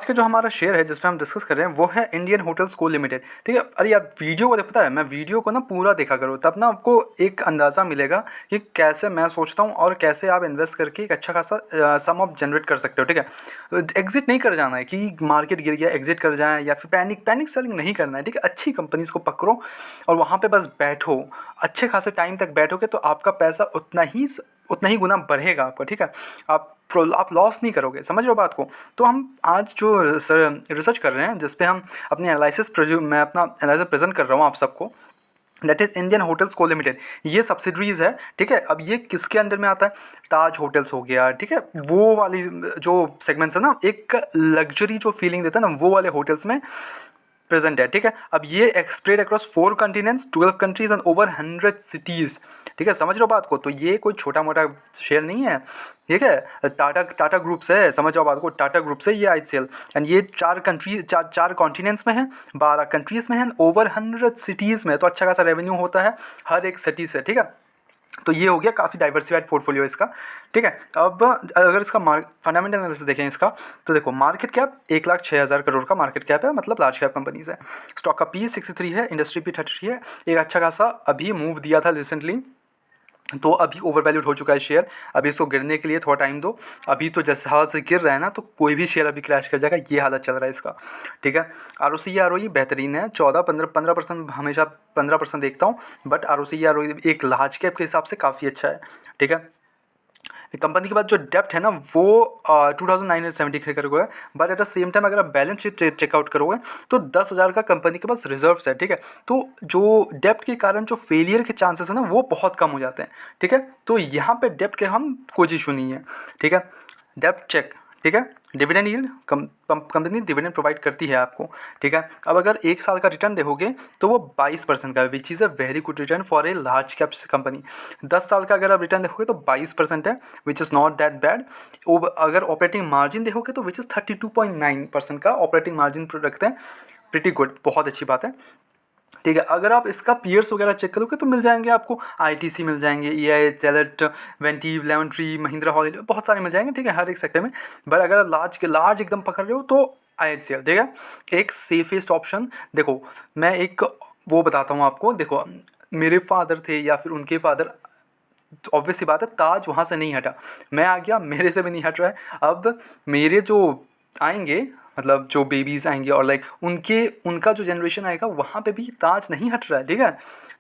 आज का जो हमारा शेयर है जिस पे हम डिस्कस कर रहे हैं वो है इंडियन होटल्स को लिमिटेड। ठीक है, अरे यार वीडियो को पता है, मैं वीडियो को ना पूरा देखा करो, तब ना आपको एक अंदाज़ा मिलेगा कि कैसे मैं सोचता हूँ और कैसे आप इन्वेस्ट करके एक अच्छा खासा सम ऑफ जनरेट कर सकते हो। ठीक है, तो एग्जिट नहीं कर जाना है कि मार्केट गिर गया एग्जिट कर जाए, या फिर पैनिक सेलिंग नहीं करना है। ठीक है, अच्छी कंपनीज को पकड़ो और वहाँ पे बस बैठो, अच्छे खासे टाइम तक बैठोगे तो आपका पैसा उतना ही गुना बढ़ेगा आपका। ठीक है, आप लॉस नहीं करोगे, समझ रहे हो बात को। तो हम आज जो रिसर्च कर रहे हैं जिस पे हम अपनी मैं अपना एनालिसिस प्रेजेंट कर रहा हूँ आप सबको, दैट इज़ इंडियन होटल्स को लिमिटेड। ये सब्सिडरीज है। ठीक है, अब ये किसके अंडर में आता है? ताज होटल्स हो गया। ठीक है, वो वाली जो सेगमेंट्स है ना, एक लग्जरी जो फीलिंग देता है ना, वो वाले होटल्स में प्रेजेंट है। ठीक है, अब ये एक्सप्रेड across 4 continents, 12 countries and over 100 cities. ठीक है, समझ लो बात को। तो ये कोई छोटा मोटा शेयर नहीं है। ठीक है, टाटा ग्रुप से है, समझ जाओ बात को, टाटा ग्रुप से ये ICL, एंड ये 4 कॉन्टिनेंट्स में है, 12 कंट्रीज़ में है, ओवर 100 सिटीज़ में। तो अच्छा खासा रेवेन्यू होता है हर एक सिटी से। ठीक है, तो ये हो गया काफ़ी डाइवर्सिफाइड पोर्टफोलियो इसका। ठीक है, अब अगर इसका फंडामेंटल एनालिसिस देखें इसका, तो देखो मार्केट कैप 1,06,000 करोड़ का मार्केट कैप है, मतलब लार्ज कैप कंपनीज है। स्टॉक का P 63 है, इंडस्ट्री P 33 है। एक अच्छा खासा अभी मूव दिया था रिसेंटली, तो अभी ओवर वैल्यूड हो चुका है शेयर। अभी इसको गिरने के लिए थोड़ा टाइम दो। अभी तो जैसे हालत से गिर रहा है ना, तो कोई भी शेयर अभी क्रैश कर जाएगा, ये हालत चल रहा है इसका। ठीक है, ROE बेहतरीन है, 14-15% हमेशा 15% देखता हूँ, बट ROE एक लार्ज कैप के हिसाब से काफ़ी अच्छा है। ठीक है, कंपनी के बाद जो डेप्ट है ना वो 2,970 करोड़ है, but at the same time अगर आप बैलेंस शीट चेकआउट करोगे तो 10,000 का कंपनी के पास रिजर्व्स है। ठीक है, तो जो डेप्ट के कारण जो फेलियर के चांसेस है ना वो बहुत कम हो जाते हैं। ठीक है, तो यहाँ पे डेप्ट के हम कोई इशू नहीं है। ठीक है, डेप्ट चेक। ठीक है, dividend yield company dividend provide करती है आपको। ठीक है, अब अगर 1 साल का रिटर्न देखोगे तो वो 22% का है, which is a very good return for a large cap company. 10 साल का अगर आप रिटर्न देखोगे तो 22% है, which is not that bad. अगर ऑपरेटिंग मार्जिन देखोगे तो विच इज़ 32.9% का ऑपरेटिंग मार्जिन रखते हैं, प्रिटी गुड, बहुत अच्छी बात है। ठीक है, अगर आप इसका पीयर्स वगैरह चेक करोगे तो मिल जाएंगे आपको, ITC मिल जाएंगे, EIH, जेलेट, Ventive, Lemon Tree, Mahindra Holiday, बहुत सारे मिल जाएंगे। ठीक है, हर एक सेक्टर में। बट अगर आप लार्ज एकदम पकड़ रहे हो तो IHCL। ठीक है, एक सेफेस्ट ऑप्शन। देखो मैं एक वो बताता हूँ आपको, देखो मेरे फादर थे या फिर उनके फादर, ऑब्वियस सी बात है ताज वहाँ से नहीं हटा, मैं आ गया, मेरे से भी नहीं हट रहा है। अब मेरे जो आएंगे, मतलब जो बेबीज़ आएंगे और लाइक उनका जो जनरेशन आएगा, वहाँ पे भी ताज नहीं हट रहा है। ठीक है,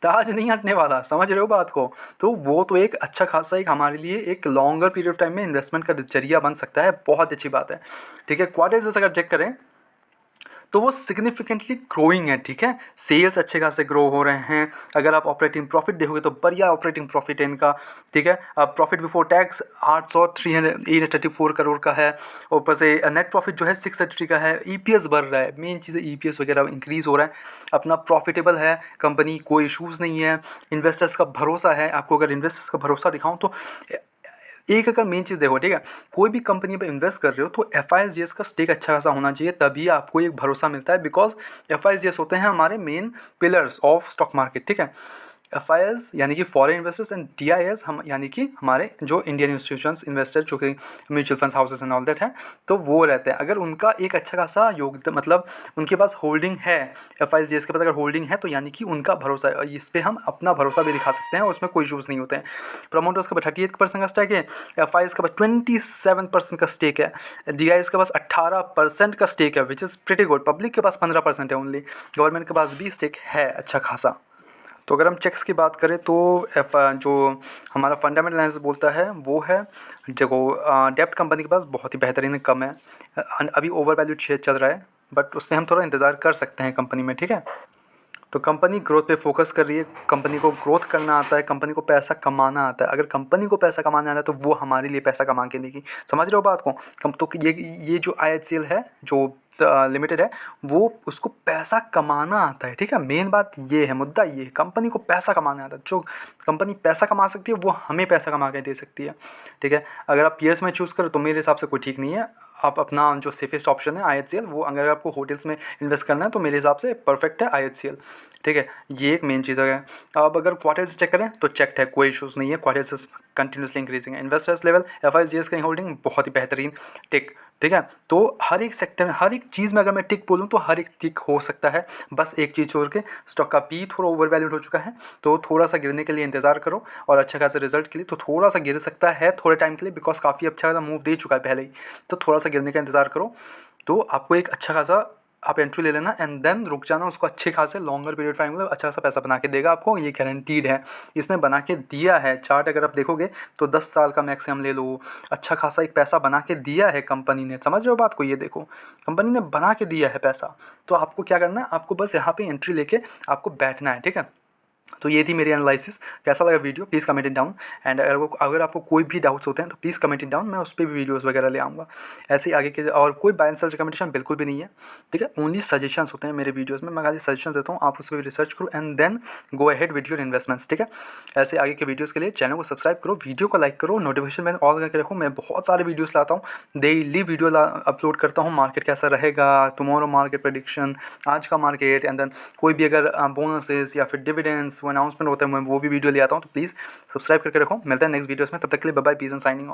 ताज नहीं हटने वाला, समझ रहे हो बात को। तो वो तो एक अच्छा खासा एक हमारे लिए एक लॉन्गर पीरियड ऑफ टाइम में इन्वेस्टमेंट का जरिया बन सकता है, बहुत अच्छी बात है। ठीक है, क्वार्टर्स अगर चेक करें तो वो सिग्निफिकेंटली ग्रोइंग है। ठीक है, सेल्स अच्छे खासे ग्रो हो रहे हैं। अगर आप ऑपरेटिंग प्रॉफिट देखोगे तो बढ़िया ऑपरेटिंग प्रॉफिट है इनका। ठीक है, अब प्रॉफिट बिफोर टैक्स 834 करोड़ का है, ऊपर से नेट प्रॉफिट जो है 633 का है। EPS बढ़ रहा है, मेन चीज़ है EPS वगैरह इंक्रीज़ हो रहा है, अपना प्रॉफिटेबल है कंपनी, कोई इशूज़ नहीं है, इन्वेस्टर्स का भरोसा है। आपको अगर इन्वेस्टर्स का भरोसा दिखाऊँ तो एक अगर मेन चीज़ देखो, ठीक है, कोई भी कंपनी पे इन्वेस्ट कर रहे हो तो FIS का स्टेक अच्छा खासा होना चाहिए, तभी आपको एक भरोसा मिलता है। बिकॉज FIS होते हैं हमारे main pillars of stock market. ठीक है, FIS यानी कि फॉरेन इन्वेस्टर्स, एंड DIS हम यानी कि हमारे जो इंडियन इंस्टीट्यूशंस इन्वेस्टर जो कि mutual funds houses and all that है, तो वो रहते हैं। अगर उनका एक अच्छा खासा योगदान, मतलब उनके पास होल्डिंग है, FIS के पास अगर होल्डिंग है तो यानी कि उनका भरोसा है, और इस पर हम अपना भरोसा भी दिखा सकते हैं और उसमें कोई इशूज़ नहीं होते हैं। प्रमोटर्स के पास 38% का स्टेक है, FIS के पास 27% का स्टेक है, DIS के पास 18% का स्टेक है, which is pretty good. Public के पास 15% है ओनली, गवर्नमेंट के पास भी स्टेक है अच्छा खासा। तो अगर हम चेक्स की बात करें तो जो हमारा फंडामेंटल एनालिसिस बोलता है वो है, देखो डेप्ट कंपनी के पास बहुत ही बेहतरीन कम है, अभी ओवर वैल्यूड शेयर चल रहा है, बट उसमें हम थोड़ा इंतज़ार कर सकते हैं कंपनी में। ठीक है, तो कंपनी ग्रोथ पे फोकस कर रही है, कंपनी को ग्रोथ करना आता है, कंपनी को पैसा कमाना आता है। अगर कंपनी को पैसा कमाना आता है तो वो हमारे लिए पैसा कमा के देगी, समझ रहे हो बात को। तो ये जो IHCL है जो लिमिटेड है, वो उसको पैसा कमाना आता है। ठीक है, मेन बात ये है, मुद्दा ये है, कंपनी को पैसा कमाना आता है। जो कंपनी पैसा कमा सकती है वो हमें पैसा कमा के दे सकती है। ठीक है, अगर आप पीएस में चूज़ करो तो मेरे हिसाब से कोई ठीक नहीं है। आप अपना जो सेफेस्ट ऑप्शन है IHCL, वो अगर आपको होटल्स में इन्वेस्ट करना है तो मेरे हिसाब से परफेक्ट है IHCL। ठीक है, ये एक मेन चीज़ है। अब अगर क्वार्टर से चेक करें तो चेक्ड है, कोई इशूज़ नहीं है, क्वार्टर से कंटिन्यूसली इंक्रीजिंग है। इन्वेस्टर्स लेवल FIGS की होल्डिंग बहुत ही बेहतरीन टिक, ठीक है। तो हर एक सेक्टर में, हर एक चीज़ में अगर मैं टिक बोलूँ तो हर एक टिक हो सकता है। बस एक चीज़ छोड़ के, स्टॉक का पी थोड़ा ओवर वैल्यूड हो चुका है, तो थोड़ा सा गिरने के लिए इंतज़ार करो, और अच्छा खासा रिजल्ट के लिए तो थोड़ा सा गिर सकता है थोड़े टाइम के लिए, बिकॉज काफ़ी अच्छा खासा मूव दे चुका है पहले ही, तो थोड़ा सा गिरने का इंतज़ार करो। तो आपको एक अच्छा खासा आप एंट्री ले लेना एंड देन रुक जाना, उसको अच्छे खासे लॉन्गर पीरियड टाइम में अच्छा खासा पैसा बना के देगा आपको, ये गारंटीड है। इसने बना के दिया है, चार्ट अगर आप देखोगे तो 10 साल का मैक्सिमम ले लो, अच्छा खासा एक पैसा बना के दिया है कंपनी ने, समझ रहे हो बात को? ये देखो, कंपनी ने बना के दिया है पैसा, तो आपको क्या करना है, आपको बस यहाँ पे एंट्री लेके आपको बैठना है, ठीक है। तो ये थी मेरी एनालिसिस। कैसा लगा video please comment it down, and अगर आपको कोई भी डाउट्स होते हैं तो प्लीज़ कमेंट इट डाउन, मैं उस पर भी वीडियोस वगैरह ले आऊँगा। ऐसे ही आगे के, और कोई बाय एंड सेल रिकमेंडेशन बिल्कुल भी नहीं है, ठीक है, ओनली सजेशंस होते हैं मेरे वीडियोस में, मैं खाली सजेशन देता हूँ, आप उस पर भी रिसर्च करो and then go ahead with your investments, ठीक है। ऐसे आगे के वीडियोज़ के लिए चैनल को सब्सक्राइब करो, वीडियो को लाइक करो, नोटिफिकेशन मैंने ऑल करके रखो, मैं बहुत सारे वीडियोज़ लाता हूँ, डेली वीडियो अपलोड करता हूँ, मार्केट कैसा रहेगा, टुमारो मार्केट प्रेडिक्शन, आज का मार्केट, एंड देन कोई भी अगर बोनसेस या फिर डिविडेंड्स वो अनाउंसमेंट होते हैं, मैं वो भी वीडियो ले आता हूँ, तो प्लीज़ सब्सक्राइब करके रखो। मिलते हैं नेक्स्ट वीडियोस में, तब तक के लिए bye bye, peace and signing of.